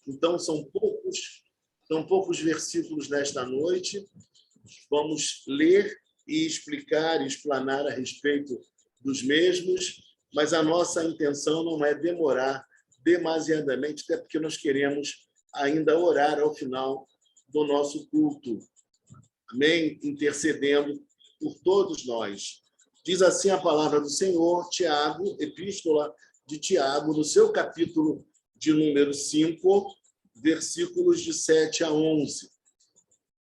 Então, são poucos versículos nesta noite. Vamos ler e explicar e explanar a respeito dos mesmos, mas a nossa intenção não é demorar demasiadamente, até porque nós queremos ainda orar ao final do nosso culto. Amém? Intercedendo por todos nós. Diz assim a palavra do Senhor, Tiago, Epístola de Tiago, no seu capítulo de número 5, versículos de 7 a 11.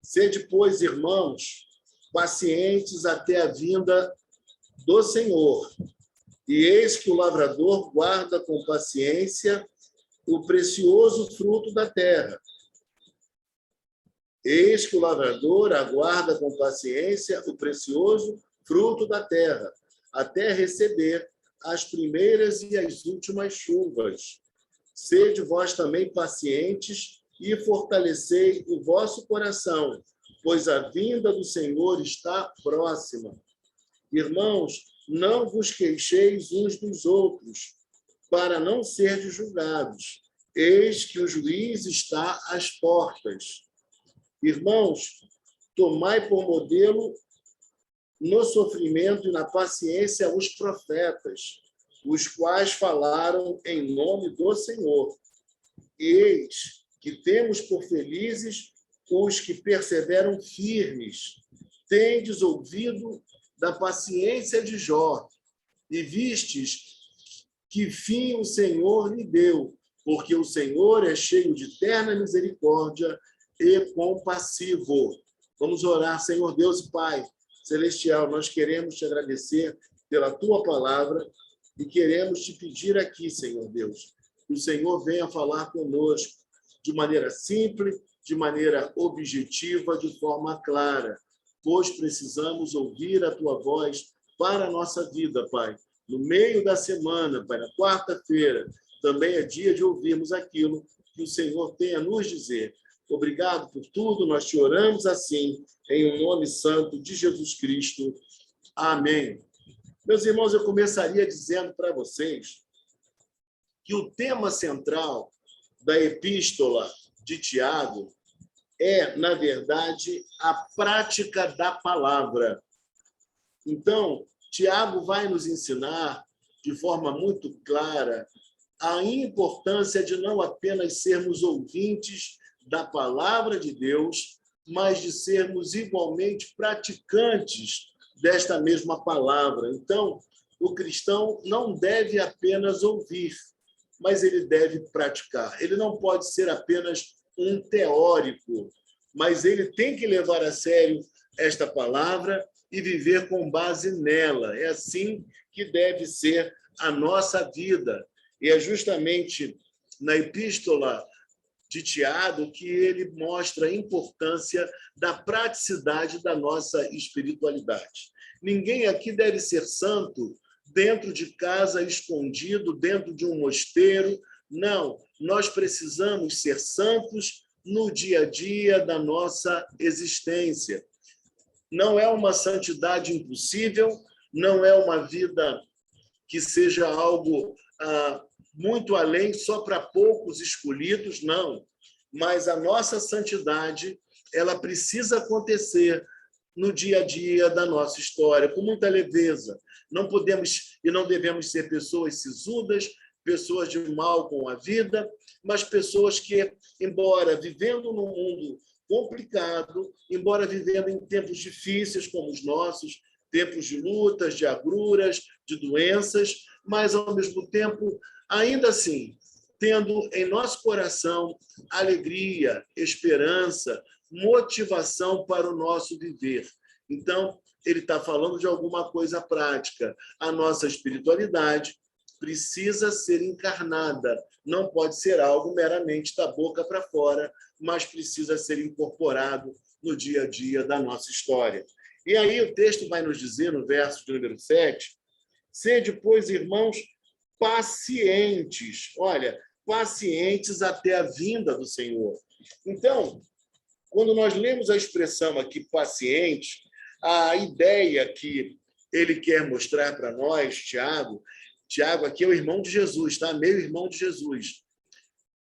Sede, pois, irmãos, pacientes até a vinda do Senhor. E eis que o lavrador guarda com paciência o precioso fruto da terra. Eis que o lavrador aguarda com paciência o precioso fruto da terra, até receber as primeiras e as últimas chuvas. Sede vós também pacientes e fortalecei o vosso coração, pois a vinda do Senhor está próxima. Irmãos, não vos queixeis uns dos outros, para não serdes julgados. Eis que o juiz está às portas. Irmãos, tomai por modelo no sofrimento e na paciência os profetas, os quais falaram em nome do Senhor. Eis que temos por felizes os que perseveram firmes. Tendes ouvido da paciência de Jó, e vistes que fim o Senhor lhe deu, porque o Senhor é cheio de terna misericórdia e compassivo. Vamos orar. Senhor Deus e Pai celestial, nós queremos te agradecer pela tua palavra e queremos te pedir aqui, Senhor Deus, que o Senhor venha falar conosco de maneira simples, de maneira objetiva, de forma clara, pois precisamos ouvir a tua voz para a nossa vida, Pai. No meio da semana, Pai, na quarta-feira, também é dia de ouvirmos aquilo que o Senhor tem a nos dizer. Obrigado por tudo, nós te oramos assim, em um nome santo de Jesus Cristo. Amém. Meus irmãos, eu começaria dizendo para vocês que o tema central da epístola de Tiago é, na verdade, a prática da palavra. Então, Tiago vai nos ensinar, de forma muito clara, a importância de não apenas sermos ouvintes da palavra de Deus, mas de sermos igualmente praticantes desta mesma palavra. Então, o cristão não deve apenas ouvir, mas ele deve praticar. Ele não pode ser apenas um teórico, mas ele tem que levar a sério esta palavra e viver com base nela. É assim que deve ser a nossa vida. E é justamente na epístola de Tiago que ele mostra a importância da praticidade da nossa espiritualidade. Ninguém aqui deve ser santo dentro de casa, escondido, dentro de um mosteiro. Não, nós precisamos ser santos no dia a dia da nossa existência. Não é uma santidade impossível, não é uma vida que seja algo muito além, só para poucos escolhidos, não. Mas a nossa santidade, ela precisa acontecer no dia a dia da nossa história, com muita leveza. Não podemos e não devemos ser pessoas sisudas, pessoas de mal com a vida, mas pessoas que, embora vivendo num mundo complicado, embora vivendo em tempos difíceis como os nossos, tempos de lutas, de agruras, de doenças, mas, ao mesmo tempo, ainda assim, tendo em nosso coração alegria, esperança, motivação para o nosso viver. Então, ele está falando de alguma coisa prática. A nossa espiritualidade precisa ser encarnada, não pode ser algo meramente da boca para fora, mas precisa ser incorporado no dia a dia da nossa história. E aí o texto vai nos dizer, no verso de número 7, sede, pois, irmãos, pacientes. Olha, pacientes até a vinda do Senhor. Então, quando nós lemos a expressão aqui, paciente, a ideia que ele quer mostrar para nós, Tiago aqui é o irmão de Jesus, tá? Meio irmão de Jesus.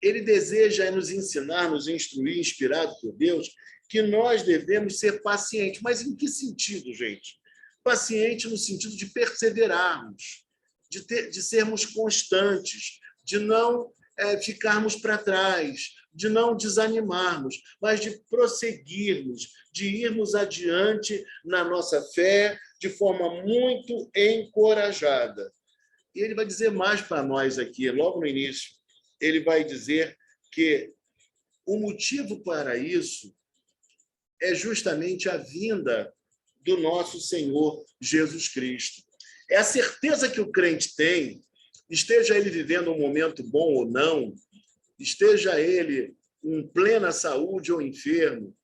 ele deseja nos ensinar, nos instruir, inspirado por Deus, que nós devemos ser pacientes. Mas em que sentido, gente? Paciente no sentido de perseverarmos, de sermos constantes, de não ficarmos para trás, de não desanimarmos, mas de prosseguirmos, de irmos adiante na nossa fé de forma muito encorajada. E ele vai dizer mais para nós aqui, logo no início. Ele vai dizer que o motivo para isso é justamente a vinda do nosso Senhor Jesus Cristo. É a certeza que o crente tem, esteja ele vivendo um momento bom ou não, esteja ele em plena saúde ou enfermo,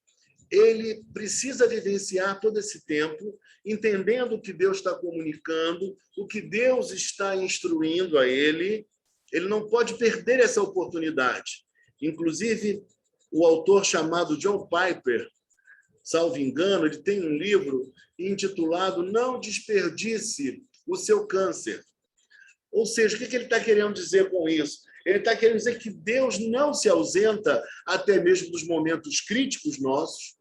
ele precisa vivenciar todo esse tempo, entendendo o que Deus está comunicando, o que Deus está instruindo a ele. Ele não pode perder essa oportunidade. Inclusive, o autor chamado John Piper, salvo engano, ele tem um livro intitulado Não Desperdice o Seu Câncer. Ou seja, o que ele está querendo dizer com isso? Ele está querendo dizer que Deus não se ausenta até mesmo dos momentos críticos nossos,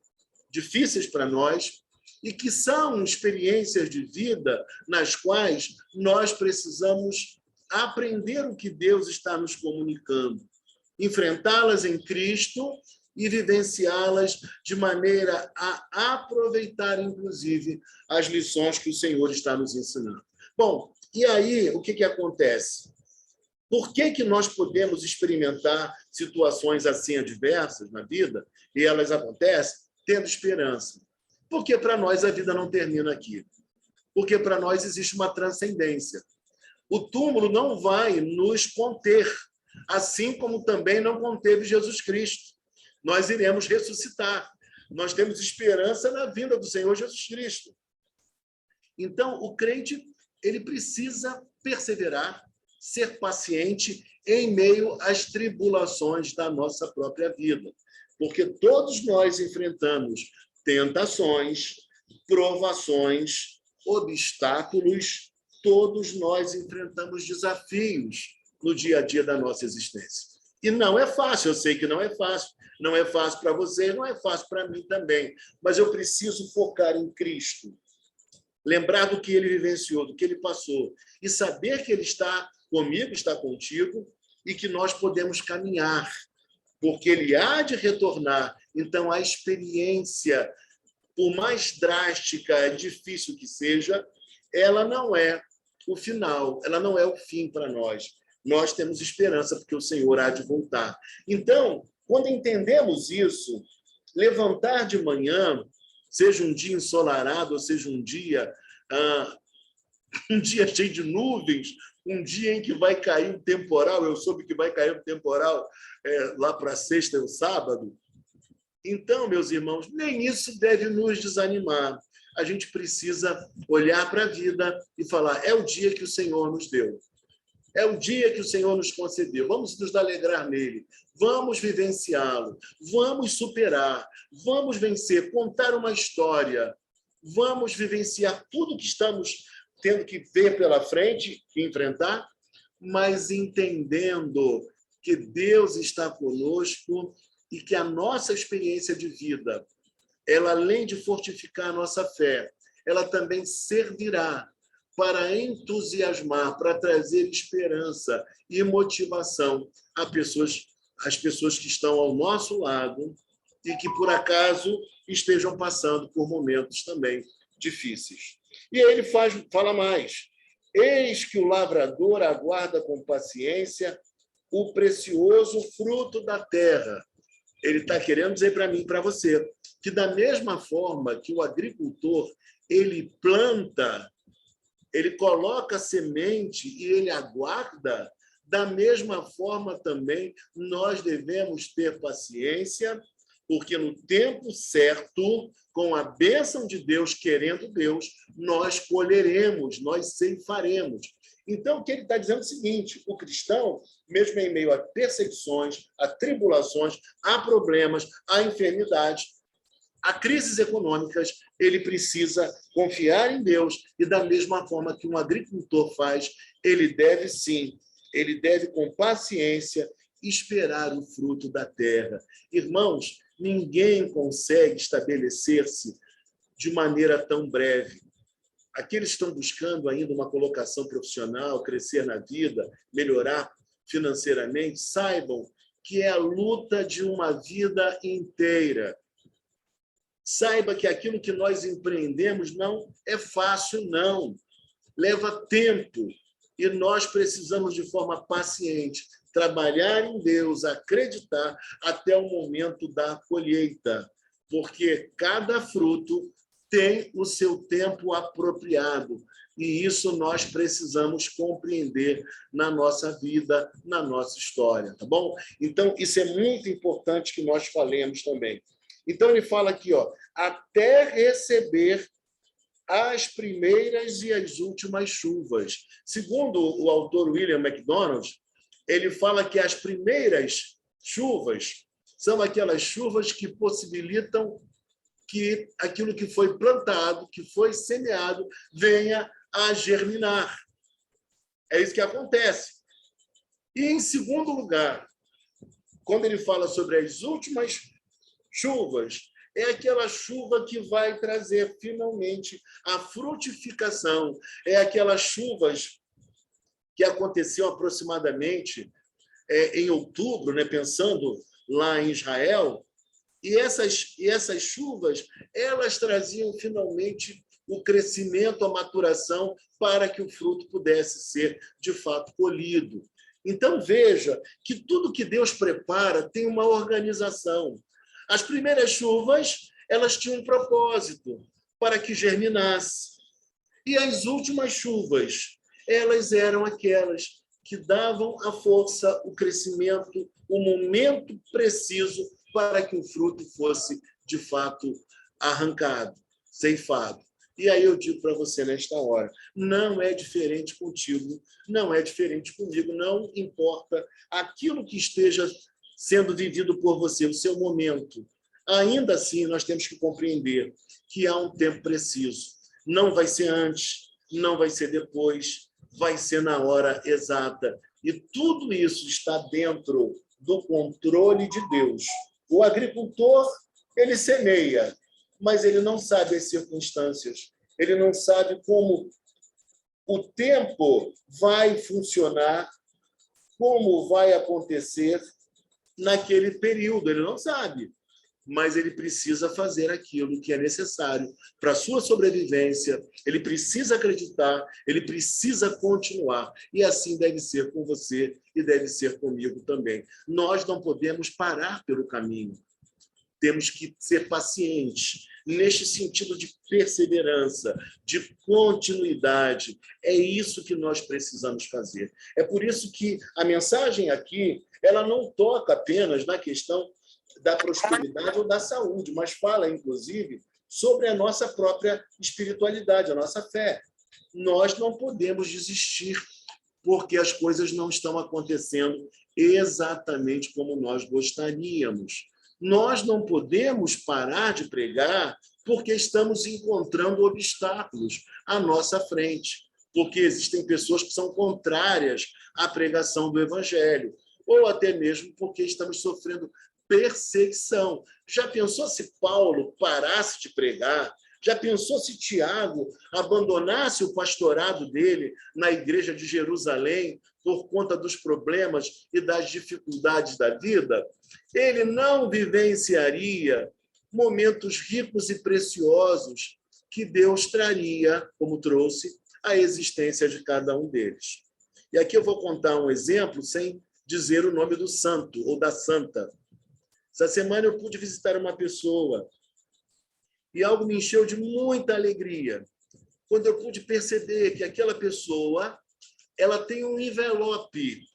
difíceis para nós, e que são experiências de vida nas quais nós precisamos aprender o que Deus está nos comunicando, enfrentá-las em Cristo e vivenciá-las de maneira a aproveitar, inclusive, as lições que o Senhor está nos ensinando. Bom, e aí o que acontece? Por que nós podemos experimentar situações assim adversas na vida, e elas acontecem tendo esperança? Porque para nós a vida não termina aqui. Porque para nós existe uma transcendência. O túmulo não vai nos conter, assim como também não conteve Jesus Cristo. Nós iremos ressuscitar. Nós temos esperança na vinda do Senhor Jesus Cristo. Então, o crente ele precisa perseverar, ser paciente em meio às tribulações da nossa própria vida. Porque todos nós enfrentamos tentações, provações, obstáculos, todos nós enfrentamos desafios no dia a dia da nossa existência. E não é fácil, eu sei que não é fácil. Não é fácil para você, não é fácil para mim também. Mas eu preciso focar em Cristo. Lembrar do que ele vivenciou, do que ele passou. E saber que ele está comigo, está contigo, e que nós podemos caminhar. Porque ele há de retornar. Então, a experiência, por mais drástica e difícil que seja, ela não é o final, ela não é o fim para nós. Nós temos esperança, porque o Senhor há de voltar. Então, quando entendemos isso, levantar de manhã, seja um dia ensolarado, ou seja um dia cheio de nuvens, um dia em que vai cair um temporal, eu soube que vai cair um temporal lá para sexta ou sábado. Então, meus irmãos, nem isso deve nos desanimar. A gente precisa olhar para a vida e falar, é o dia que o Senhor nos deu. É o dia que o Senhor nos concedeu. Vamos nos alegrar nele. Vamos vivenciá-lo. Vamos superar. Vamos vencer. Contar uma história. Vamos vivenciar tudo que estamos tendo que ver pela frente e enfrentar, mas entendendo que Deus está conosco e que a nossa experiência de vida, ela, além de fortificar a nossa fé, ela também servirá para entusiasmar, para trazer esperança e motivação às pessoas que estão ao nosso lado e que, por acaso, estejam passando por momentos também difíceis. E aí ele fala mais. Eis que o lavrador aguarda com paciência o precioso fruto da terra. Ele está querendo dizer para mim e para você que, da mesma forma que o agricultor ele planta, ele coloca semente e ele aguarda, da mesma forma também nós devemos ter paciência, porque no tempo certo, com a bênção de Deus, querendo Deus, nós colheremos, nós ceifaremos. Então, o que ele está dizendo é o seguinte, o cristão, mesmo em meio a perseguições, a tribulações, a problemas, a enfermidades, a crises econômicas, ele precisa confiar em Deus e, da mesma forma que um agricultor faz, ele deve sim, ele deve com paciência esperar o fruto da terra. Irmãos, ninguém consegue estabelecer-se de maneira tão breve. Aqueles que estão buscando ainda uma colocação profissional, crescer na vida, melhorar financeiramente, saibam que é a luta de uma vida inteira. Saiba que aquilo que nós empreendemos não é fácil, não. Leva tempo e nós precisamos, de forma paciente, trabalhar em Deus, acreditar até o momento da colheita, porque cada fruto tem o seu tempo apropriado, e isso nós precisamos compreender na nossa vida, na nossa história, tá bom? Então, isso é muito importante que nós falemos também. Então, ele fala aqui, ó, até receber as primeiras e as últimas chuvas. Segundo o autor William MacDonald, ele fala que as primeiras chuvas são aquelas chuvas que possibilitam que aquilo que foi plantado, que foi semeado, venha a germinar. É isso que acontece. E, em segundo lugar, quando ele fala sobre as últimas chuvas, é aquela chuva que vai trazer, finalmente, a frutificação. É aquelas chuvas que aconteciam aproximadamente em outubro, né, pensando lá em Israel, e essas chuvas, elas traziam, finalmente, o crescimento, a maturação, para que o fruto pudesse ser, de fato, colhido. Então, veja que tudo que Deus prepara tem uma organização. As primeiras chuvas, elas tinham um propósito, para que germinasse. E as últimas chuvas, elas eram aquelas que davam a força, o crescimento, o momento preciso para que o fruto fosse, de fato, arrancado, ceifado. E aí eu digo para você nesta hora, não é diferente contigo, não é diferente comigo, não importa aquilo que esteja sendo vivido por você, o seu momento. Ainda assim, nós temos que compreender que há um tempo preciso. Não vai ser antes, não vai ser depois, vai ser na hora exata. E tudo isso está dentro do controle de Deus. O agricultor, ele semeia, mas ele não sabe as circunstâncias, ele não sabe como o tempo vai funcionar, como vai acontecer naquele período, ele não sabe, mas ele precisa fazer aquilo que é necessário para a sua sobrevivência, ele precisa acreditar, ele precisa continuar, e assim deve ser com você e deve ser comigo também. Nós não podemos parar pelo caminho, temos que ser pacientes, neste sentido de perseverança, de continuidade. É isso que nós precisamos fazer. É por isso que a mensagem aqui, ela não toca apenas na questão da prosperidade ou da saúde, mas fala, inclusive, sobre a nossa própria espiritualidade, a nossa fé. Nós não podemos desistir, porque as coisas não estão acontecendo exatamente como nós gostaríamos. Nós não podemos parar de pregar porque estamos encontrando obstáculos à nossa frente, porque existem pessoas que são contrárias à pregação do Evangelho, ou até mesmo porque estamos sofrendo perseguição. Já pensou se Paulo parasse de pregar? Já pensou se Tiago abandonasse o pastorado dele na igreja de Jerusalém por conta dos problemas e das dificuldades da vida? Ele não vivenciaria momentos ricos e preciosos que Deus traria, como trouxe, à existência de cada um deles. E aqui eu vou contar um exemplo sem dizer o nome do santo ou da santa. Essa semana eu pude visitar uma pessoa e algo me encheu de muita alegria, quando eu pude perceber que aquela pessoa, ela tem um envelope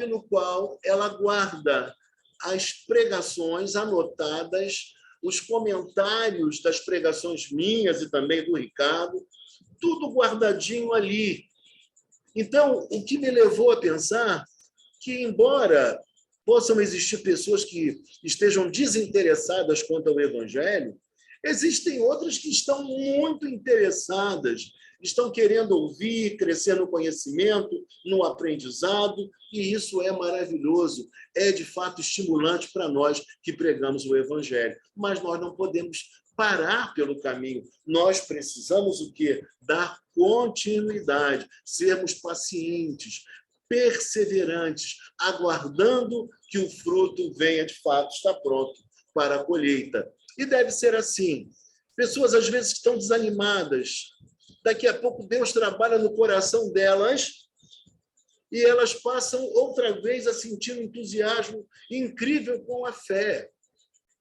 no qual ela guarda as pregações anotadas, os comentários das pregações minhas e também do Ricardo, tudo guardadinho ali. Então, o que me levou a pensar que, embora possam existir pessoas que estejam desinteressadas quanto ao Evangelho, Existem outras que estão muito interessadas, estão querendo ouvir, crescer no conhecimento, no aprendizado, e isso é maravilhoso, é de fato estimulante para nós que pregamos o Evangelho. Mas nós não podemos parar pelo caminho. Nós precisamos o quê? Dar continuidade, sermos pacientes, perseverantes, aguardando que o fruto venha de fato estar pronto para a colheita. E deve ser assim. Pessoas às vezes estão desanimadas. Daqui a pouco Deus trabalha no coração delas e elas passam outra vez a sentir um entusiasmo incrível com a fé.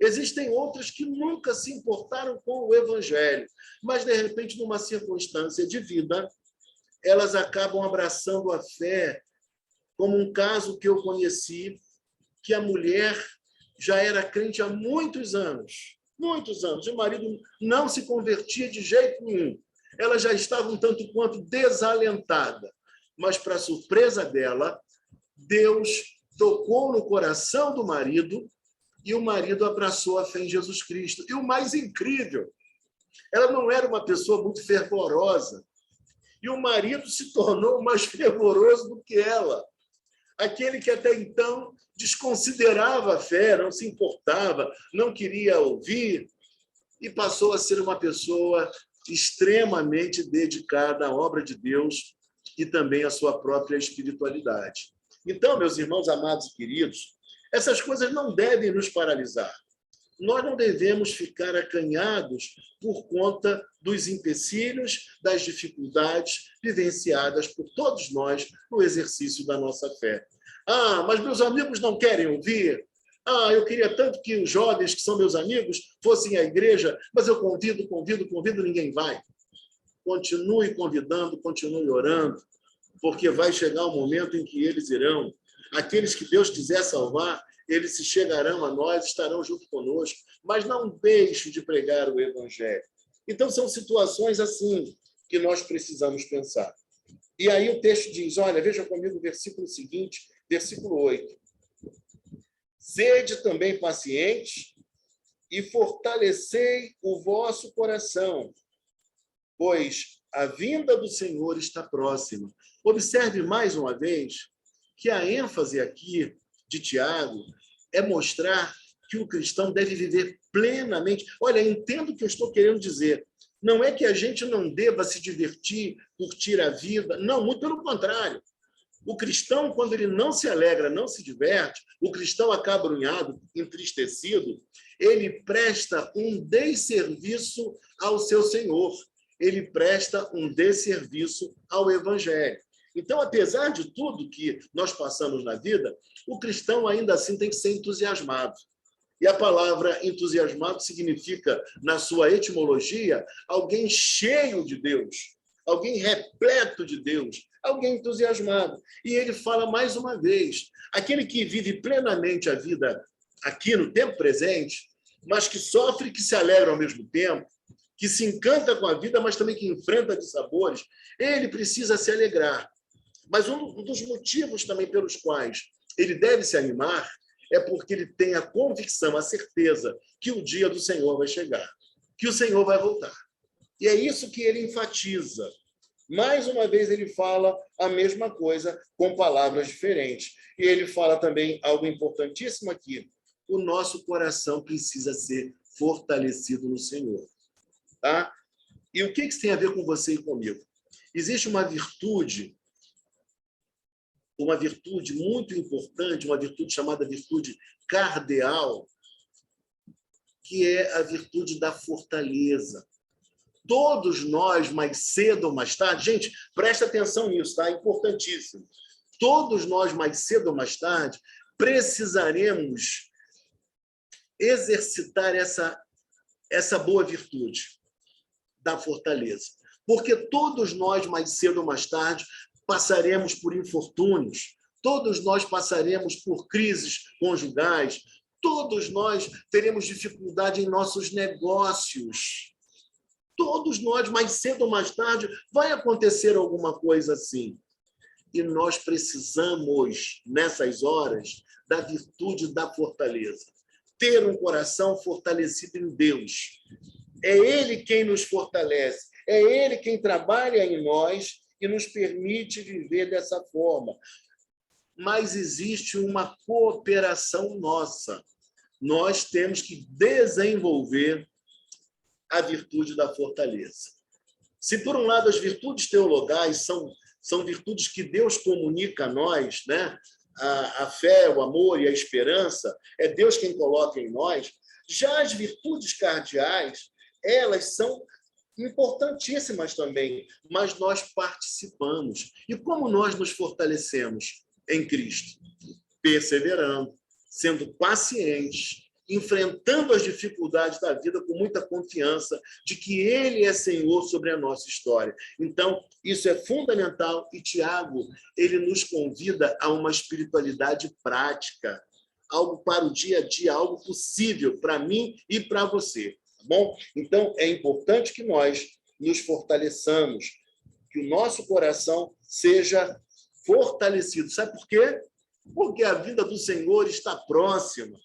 Existem outras que nunca se importaram com o Evangelho, mas, de repente, numa circunstância de vida, elas acabam abraçando a fé, como um caso que eu conheci, que a mulher já era crente há muitos anos, e o marido não se convertia de jeito nenhum. Ela já estava um tanto quanto desalentada, mas, para surpresa dela, Deus tocou no coração do marido e o marido abraçou a fé em Jesus Cristo. E o mais incrível, ela não era uma pessoa muito fervorosa, e o marido se tornou mais fervoroso do que ela. Aquele que até então desconsiderava a fé, não se importava, não queria ouvir, e passou a ser uma pessoa extremamente dedicada à obra de Deus e também à sua própria espiritualidade. Então, meus irmãos amados e queridos, essas coisas não devem nos paralisar. Nós não devemos ficar acanhados por conta dos empecilhos, das dificuldades vivenciadas por todos nós no exercício da nossa fé. Ah, mas meus amigos não querem ouvir. Ah, eu queria tanto que os jovens que são meus amigos fossem à igreja, mas eu convido, ninguém vai. Continue convidando, continue orando, porque vai chegar o momento em que eles irão. Aqueles que Deus quiser salvar, eles se chegarão a nós, estarão junto conosco, mas não deixe de pregar o Evangelho. Então, são situações assim que nós precisamos pensar. E aí o texto diz, olha, veja comigo o versículo seguinte, versículo 8. Sede também pacientes e fortalecei o vosso coração, pois a vinda do Senhor está próxima. Observe mais uma vez que a ênfase aqui de Tiago é mostrar que o cristão deve viver plenamente. Olha, entendo o que eu estou querendo dizer. Não é que a gente não deva se divertir, curtir a vida. Não, muito pelo contrário. O cristão, quando ele não se alegra, não se diverte, o cristão acabrunhado, entristecido, ele presta um desserviço ao seu Senhor. Ele presta um desserviço ao Evangelho. Então, apesar de tudo que nós passamos na vida, o cristão ainda assim tem que ser entusiasmado. E a palavra entusiasmado significa, na sua etimologia, alguém cheio de Deus, alguém repleto de Deus, alguém entusiasmado. E ele fala mais uma vez, aquele que vive plenamente a vida aqui no tempo presente, mas que sofre e que se alegra ao mesmo tempo, que se encanta com a vida, mas também que enfrenta dissabores, ele precisa se alegrar. Mas um dos motivos também pelos quais ele deve se animar é porque ele tem a convicção, a certeza que o dia do Senhor vai chegar, que o Senhor vai voltar. E é isso que ele enfatiza. Mais uma vez, ele fala a mesma coisa com palavras diferentes. E ele fala também algo importantíssimo aqui. O nosso coração precisa ser fortalecido no Senhor. Tá? E o que isso tem a ver com você e comigo? Existe uma virtude muito importante, uma virtude chamada virtude cardeal, que é a virtude da fortaleza. Todos nós, mais cedo ou mais tarde, gente, presta atenção nisso, tá? É importantíssimo. Todos nós, mais cedo ou mais tarde, precisaremos exercitar essa boa virtude da fortaleza. Porque todos nós, mais cedo ou mais tarde, passaremos por infortúnios, todos nós passaremos por crises conjugais, todos nós teremos dificuldade em nossos negócios. Todos nós, mais cedo ou mais tarde, vai acontecer alguma coisa assim. E nós precisamos, nessas horas, da virtude da fortaleza. Ter um coração fortalecido em Deus. É Ele quem nos fortalece, é Ele quem trabalha em nós e nos permite viver dessa forma. Mas existe uma cooperação nossa. Nós temos que desenvolver a virtude da fortaleza. Se, por um lado, as virtudes teologais são virtudes que Deus comunica a nós, né? A fé, o amor e a esperança, é Deus quem coloca em nós. Já as virtudes cardeais, elas são importantíssimas também, mas nós participamos. E como nós nos fortalecemos em Cristo? Perseverando, sendo pacientes, enfrentando as dificuldades da vida com muita confiança de que Ele é Senhor sobre a nossa história. Então, isso é fundamental e Tiago, ele nos convida a uma espiritualidade prática, algo para o dia a dia, algo possível para mim e para você. Tá bom? Então, é importante que nós nos fortaleçamos, que o nosso coração seja fortalecido. Sabe por quê? Porque a vinda do Senhor está próxima.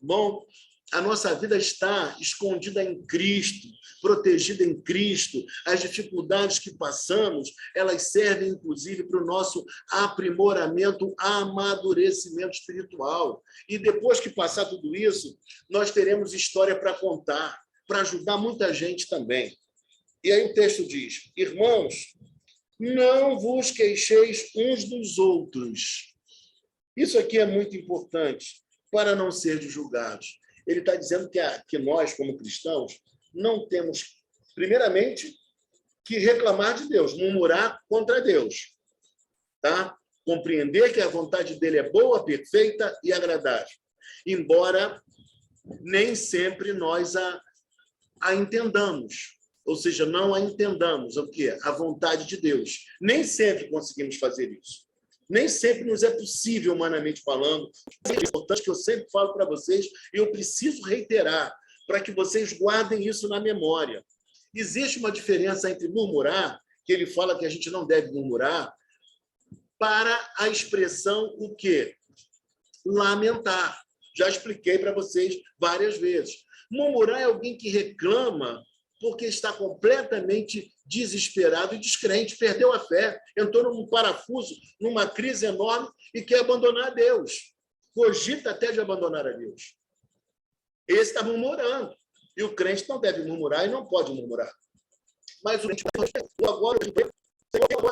Bom, a nossa vida está escondida em Cristo, protegida em Cristo. As dificuldades que passamos, elas servem, inclusive, para o nosso aprimoramento, amadurecimento espiritual. E depois que passar tudo isso, nós teremos história para contar, para ajudar muita gente também. E aí o texto diz: irmãos, não vos queixeis uns dos outros. Isso aqui é muito importante, para não serem julgados. Ele está dizendo que nós, como cristãos, não temos, primeiramente, que reclamar de Deus, murmurar contra Deus. Tá? Compreender que a vontade dele é boa, perfeita e agradável. Embora nem sempre nós a entendamos. Ou seja, não a entendamos o quê? A vontade de Deus. Nem sempre conseguimos fazer isso. Nem sempre nos é possível, humanamente falando. É importante que eu sempre falo para vocês, e eu preciso reiterar, para que vocês guardem isso na memória. Existe uma diferença entre murmurar, que ele fala que a gente não deve murmurar, para a expressão o quê? Lamentar. Já expliquei para vocês várias vezes. Murmurar é alguém que reclama porque está completamente desesperado e descrente, perdeu a fé, entrou num parafuso, numa crise enorme e quer abandonar a Deus. Cogita até de abandonar a Deus. Esse está murmurando. E o crente não deve murmurar e não pode murmurar. Mas o crente agora,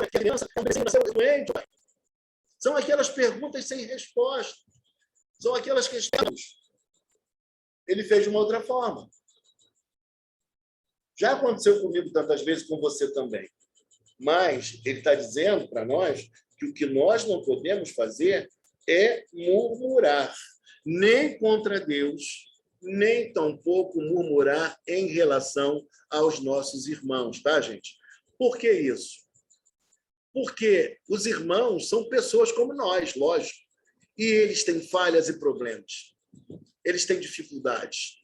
a criança nasceu doente. São aquelas perguntas sem resposta. São aquelas questões. Ele fez de uma outra forma. Já aconteceu comigo tantas vezes, com você também. Mas ele está dizendo para nós que o que nós não podemos fazer é murmurar, nem contra Deus, nem tampouco murmurar em relação aos nossos irmãos, tá, gente? Por que isso? Porque os irmãos são pessoas como nós, lógico, e eles têm falhas e problemas. Eles têm dificuldades.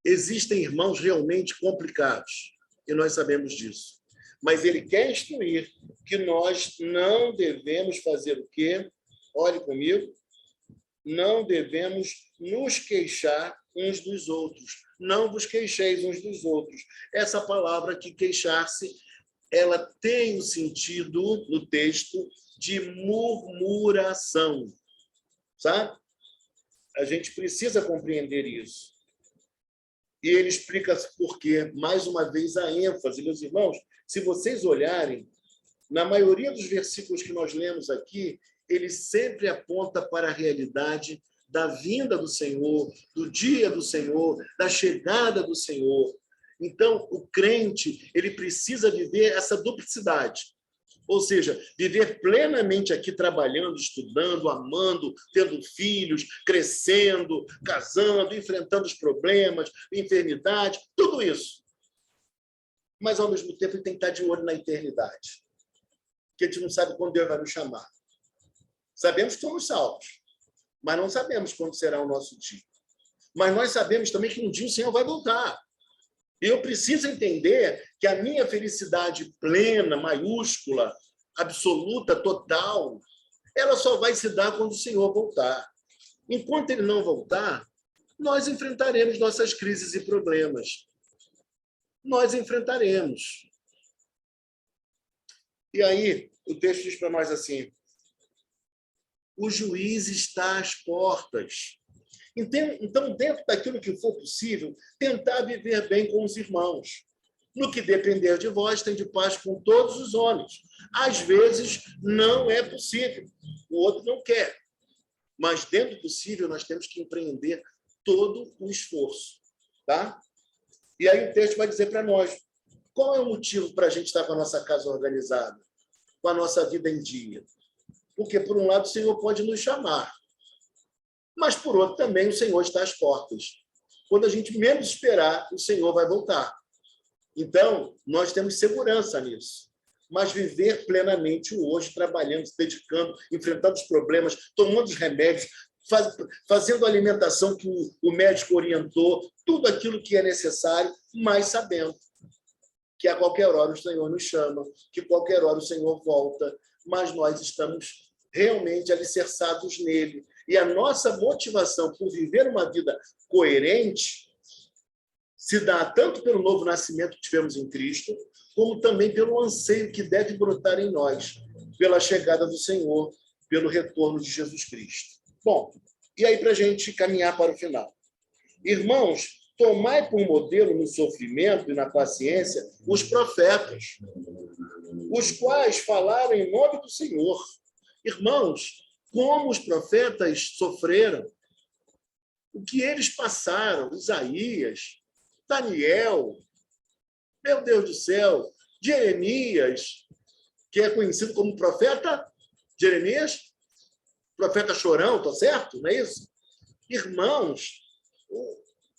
Existem irmãos realmente complicados, e nós sabemos disso. Mas ele quer instruir que nós não devemos fazer o quê? Olhe comigo. Não devemos nos queixar uns dos outros. Não vos queixeis uns dos outros. Essa palavra que queixar-se, ela tem o sentido, no texto, de murmuração. Sabe? A gente precisa compreender isso. E ele explica por quê. Mais uma vez, a ênfase. Meus irmãos, se vocês olharem, na maioria dos versículos que nós lemos aqui, ele sempre aponta para a realidade da vinda do Senhor, do dia do Senhor, da chegada do Senhor. Então, o crente, ele precisa viver essa duplicidade. Ou seja, viver plenamente aqui trabalhando, estudando, amando, tendo filhos, crescendo, casando, enfrentando os problemas, enfermidade, tudo isso. Mas, ao mesmo tempo, ele tem que estar de olho na eternidade. Porque a gente não sabe quando Deus vai nos chamar. Sabemos que somos salvos, mas não sabemos quando será o nosso dia. Mas nós sabemos também que um dia o Senhor vai voltar. E eu preciso entender que a minha felicidade plena, maiúscula, absoluta, total, ela só vai se dar quando o Senhor voltar. Enquanto ele não voltar, nós enfrentaremos nossas crises e problemas. nós enfrentaremos. E aí, o texto diz para nós assim: o juiz está às portas. Então, dentro daquilo que for possível, tentar viver bem com os irmãos. No que depender de vós, tende paz com todos os homens. Às vezes, não é possível. O outro não quer. Mas, dentro do possível, nós temos que empreender todo o esforço. Tá? E aí o texto vai dizer para nós, qual é o motivo para a gente estar com a nossa casa organizada? Com a nossa vida em dia? Porque, por um lado, o Senhor pode nos chamar. Mas, por outro, também o Senhor está às portas. Quando a gente menos esperar, o Senhor vai voltar. Então, nós temos segurança nisso. Mas viver plenamente o hoje, trabalhando, se dedicando, enfrentando os problemas, tomando os remédios, fazendo a alimentação que o médico orientou, tudo aquilo que é necessário, mas sabendo que a qualquer hora o Senhor nos chama, que a qualquer hora o Senhor volta, mas nós estamos realmente alicerçados nele. E a nossa motivação por viver uma vida coerente se dá tanto pelo novo nascimento que tivemos em Cristo, como também pelo anseio que deve brotar em nós, pela chegada do Senhor, pelo retorno de Jesus Cristo. Bom, e aí para a gente caminhar para o final. Irmãos, tomai por modelo no sofrimento e na paciência os profetas, os quais falaram em nome do Senhor. Irmãos, como os profetas sofreram, o que eles passaram, Isaías, Daniel, meu Deus do céu, Jeremias, que é conhecido como profeta, Jeremias, profeta chorão, tá certo? Não é isso? Irmãos,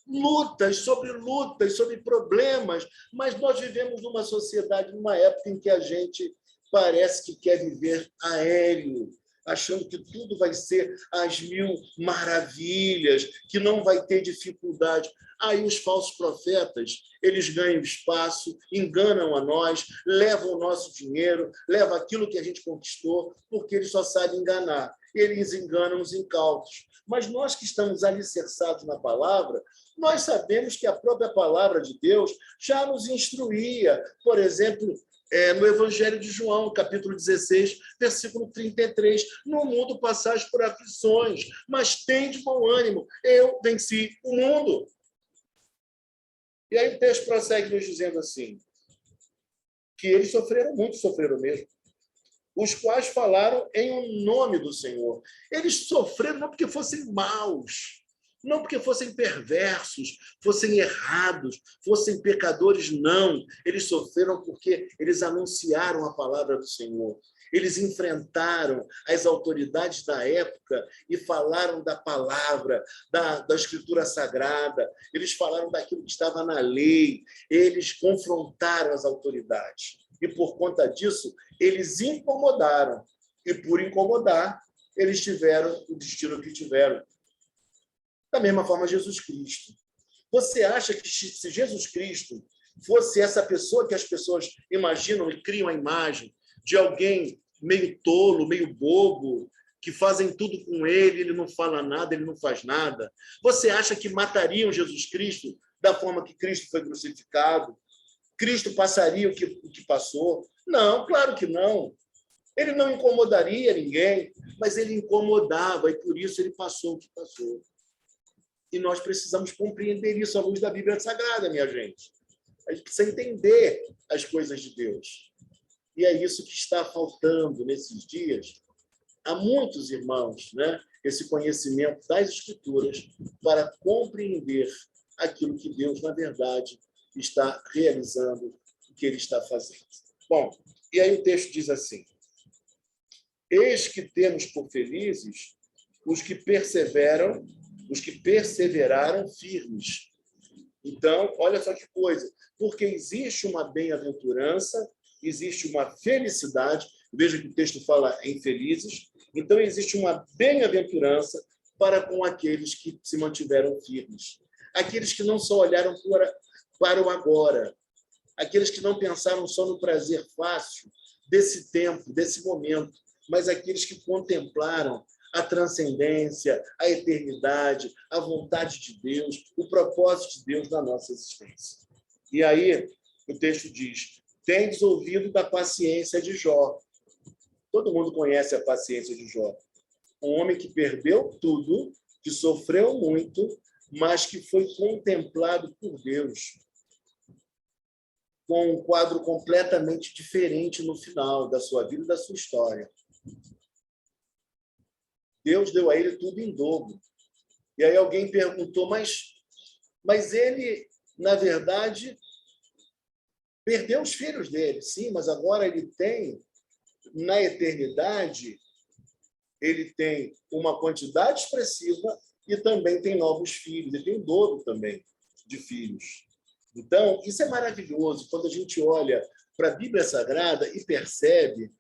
lutas sobre problemas, mas nós vivemos numa sociedade, numa época em que a gente parece que quer viver aéreo, achando que tudo vai ser às mil maravilhas, que não vai ter dificuldade. Aí os falsos profetas, eles ganham espaço, enganam a nós, levam o nosso dinheiro, levam aquilo que a gente conquistou, porque eles só sabem enganar. Eles enganam os incautos. Mas nós que estamos alicerçados na palavra, nós sabemos que a própria palavra de Deus já nos instruía. Por exemplo, no Evangelho de João, capítulo 16, versículo 33, no mundo passais por aflições, mas tende bom ânimo, eu venci o mundo. E aí o texto prossegue nos dizendo assim, que eles sofreram muito, sofreram mesmo, os quais falaram em nome do Senhor. Eles sofreram não porque fossem maus, não porque fossem perversos, fossem errados, fossem pecadores, não. Eles sofreram porque eles anunciaram a palavra do Senhor. Eles enfrentaram as autoridades da época e falaram da palavra, da Escritura Sagrada. Eles falaram daquilo que estava na lei. Eles confrontaram as autoridades. E, por conta disso, eles incomodaram. E, por incomodar, eles tiveram o destino que tiveram. Da mesma forma, Jesus Cristo. Você acha que se Jesus Cristo fosse essa pessoa que as pessoas imaginam e criam a imagem de alguém meio tolo, meio bobo, que fazem tudo com ele não fala nada, ele não faz nada, você acha que matariam Jesus Cristo da forma que Cristo foi crucificado? Cristo passaria o que passou? Não, claro que não. Ele não incomodaria ninguém, mas ele incomodava, e por isso ele passou o que passou. E nós precisamos compreender isso à luz da Bíblia Sagrada, minha gente. A gente precisa entender as coisas de Deus. E é isso que está faltando nesses dias a muitos irmãos, né? Esse conhecimento das Escrituras para compreender aquilo que Deus, na verdade, está realizando, o que ele está fazendo. Bom, e aí o texto diz assim, eis que temos por felizes os que perseveraram firmes. Então, olha só que coisa, porque existe uma bem-aventurança, existe uma felicidade, veja que o texto fala em felizes, então existe uma bem-aventurança para com aqueles que se mantiveram firmes. Aqueles que não só olharam para o agora, aqueles que não pensaram só no prazer fácil desse tempo, desse momento, mas aqueles que contemplaram a transcendência, a eternidade, a vontade de Deus, o propósito de Deus na nossa existência. E aí, o texto diz, tendes ouvido da paciência de Jó. Todo mundo conhece a paciência de Jó. Um homem que perdeu tudo, que sofreu muito, mas que foi contemplado por Deus, com um quadro completamente diferente no final da sua vida e da sua história. Deus deu a ele tudo em dobro. E aí alguém perguntou, mas ele, na verdade, perdeu os filhos dele. Sim, mas agora ele tem, na eternidade, ele tem uma quantidade expressiva e também tem novos filhos. Ele tem o dobro também de filhos. Então, isso é maravilhoso quando a gente olha para a Bíblia Sagrada e percebe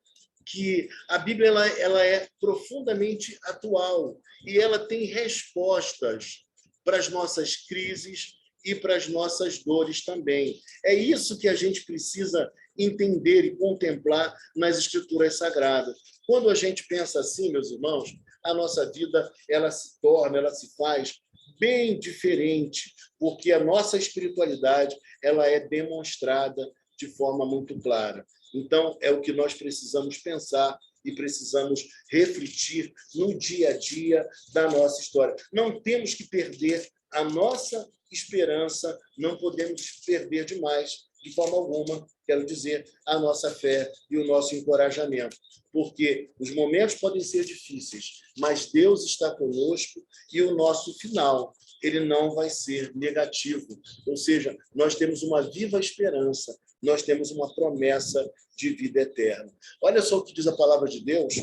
que a Bíblia ela é profundamente atual e ela tem respostas para as nossas crises e para as nossas dores também. É isso que a gente precisa entender e contemplar nas Escrituras Sagradas. Quando a gente pensa assim, meus irmãos, a nossa vida ela se faz bem diferente, porque a nossa espiritualidade ela é demonstrada de forma muito clara. Então, é o que nós precisamos pensar e precisamos refletir no dia a dia da nossa história. Não temos que perder a nossa esperança, não podemos perder demais, de forma alguma, quero dizer, a nossa fé e o nosso encorajamento. Porque os momentos podem ser difíceis, mas Deus está conosco e o nosso final, ele não vai ser negativo. Ou seja, nós temos uma viva esperança, nós temos uma promessa de vida eterna. Olha só o que diz a palavra de Deus,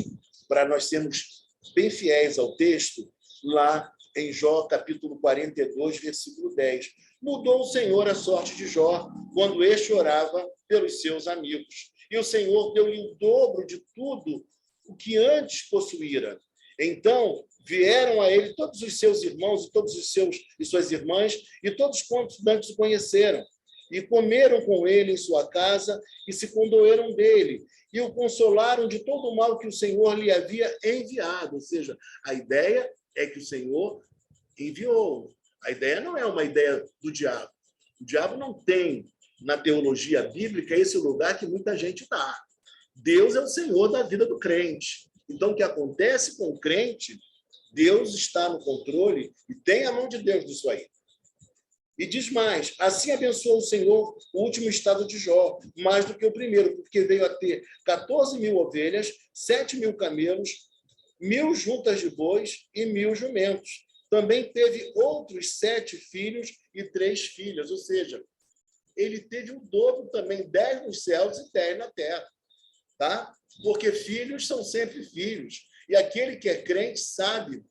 para nós sermos bem fiéis ao texto, lá em Jó, capítulo 42, versículo 10. Mudou o Senhor a sorte de Jó, quando este orava pelos seus amigos. E o Senhor deu-lhe o dobro de tudo o que antes possuíra. Então, vieram a ele todos os seus irmãos e todos os seus e suas irmãs, e todos quantos antes o conheceram, e comeram com ele em sua casa, e se condoeram dele, e o consolaram de todo o mal que o Senhor lhe havia enviado. Ou seja, a ideia é que o Senhor enviou. A ideia não é uma ideia do diabo. O diabo não tem, na teologia bíblica, esse lugar que muita gente dá. Deus é o Senhor da vida do crente. Então, o que acontece com o crente, Deus está no controle e tem a mão de Deus nisso aí. E diz mais, assim abençoou o Senhor o último estado de Jó, mais do que o primeiro, porque veio a ter 14.000 ovelhas, 7.000 camelos, 1.000 juntas de bois e 1.000 jumentos. Também teve outros 7 filhos e 3 filhas, ou seja, ele teve o dobro também, 10 nos céus e 10 na terra. Tá? Porque filhos são sempre filhos. E aquele que é crente sabe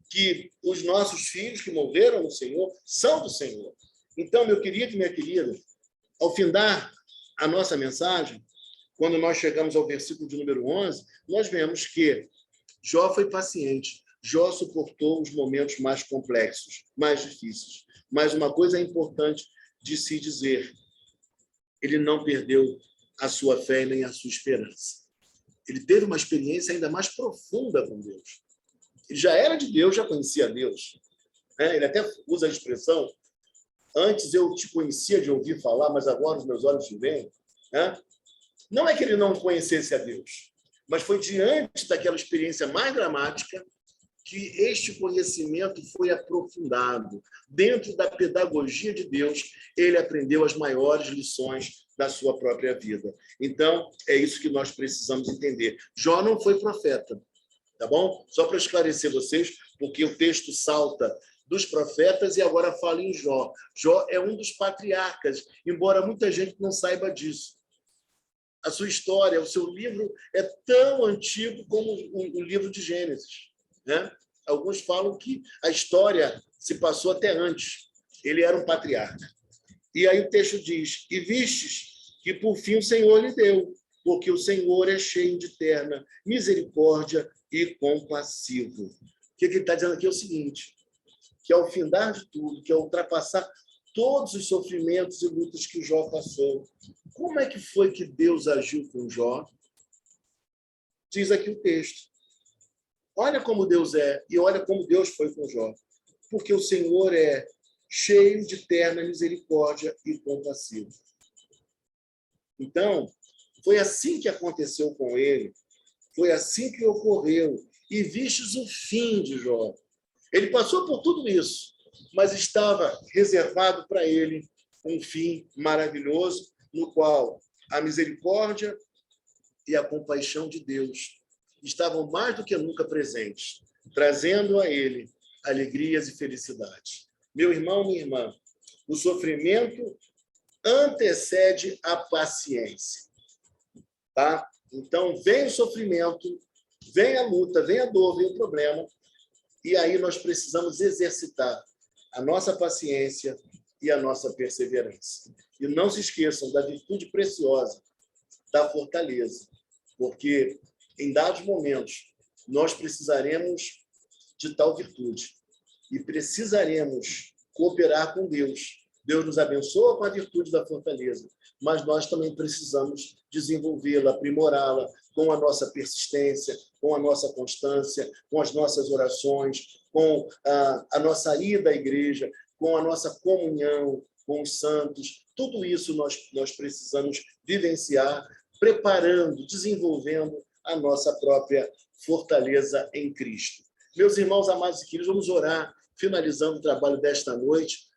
que os nossos filhos que morreram no Senhor são do Senhor. Então, meu querido e minha querida, ao findar a nossa mensagem, quando nós chegamos ao versículo de número 11, nós vemos que Jó foi paciente, Jó suportou os momentos mais complexos, mais difíceis. Mas uma coisa é importante de se dizer, ele não perdeu a sua fé nem a sua esperança. Ele teve uma experiência ainda mais profunda com Deus. Ele já era de Deus, já conhecia Deus. Ele até usa a expressão, antes eu te conhecia de ouvir falar, mas agora os meus olhos te veem. Não é que ele não conhecesse a Deus, mas foi diante daquela experiência mais dramática que este conhecimento foi aprofundado. Dentro da pedagogia de Deus, ele aprendeu as maiores lições da sua própria vida. Então, é isso que nós precisamos entender. Jó não foi profeta, tá bom? Só para esclarecer vocês, porque o texto salta dos profetas e agora fala em Jó. Jó é um dos patriarcas, embora muita gente não saiba disso. A sua história, o seu livro é tão antigo como o livro de Gênesis. Alguns falam que a história se passou até antes. Ele era um patriarca. E aí o texto diz, e vistes que por fim o Senhor lhe deu, porque o Senhor é cheio de terna misericórdia e compassivo. O que ele está dizendo aqui é o seguinte, que ao findar de tudo, que ao ultrapassar todos os sofrimentos e lutas que Jó passou, como é que foi que Deus agiu com Jó? Diz aqui o texto. Olha como Deus é e olha como Deus foi com Jó. Porque o Senhor é cheio de terna misericórdia e compassivo. Então, foi assim que aconteceu com ele, foi assim que ocorreu. E vistes o fim de Jó. Ele passou por tudo isso, mas estava reservado para ele um fim maravilhoso, no qual a misericórdia e a compaixão de Deus estavam mais do que nunca presentes, trazendo a ele alegrias e felicidade. Meu irmão, minha irmã, o sofrimento antecede a paciência, tá? Então, vem o sofrimento, vem a luta, vem a dor, vem o problema, e aí nós precisamos exercitar a nossa paciência e a nossa perseverança. E não se esqueçam da virtude preciosa da fortaleza, porque em dados momentos nós precisaremos de tal virtude e precisaremos cooperar com Deus. Deus nos abençoa com a virtude da fortaleza, mas nós também precisamos desenvolvê-la, aprimorá-la com a nossa persistência, com a nossa constância, com as nossas orações, com a nossa ida à igreja, com a nossa comunhão com os santos. Tudo isso nós precisamos vivenciar, preparando, desenvolvendo a nossa própria fortaleza em Cristo. Meus irmãos amados e queridos, vamos orar, finalizando o trabalho desta noite,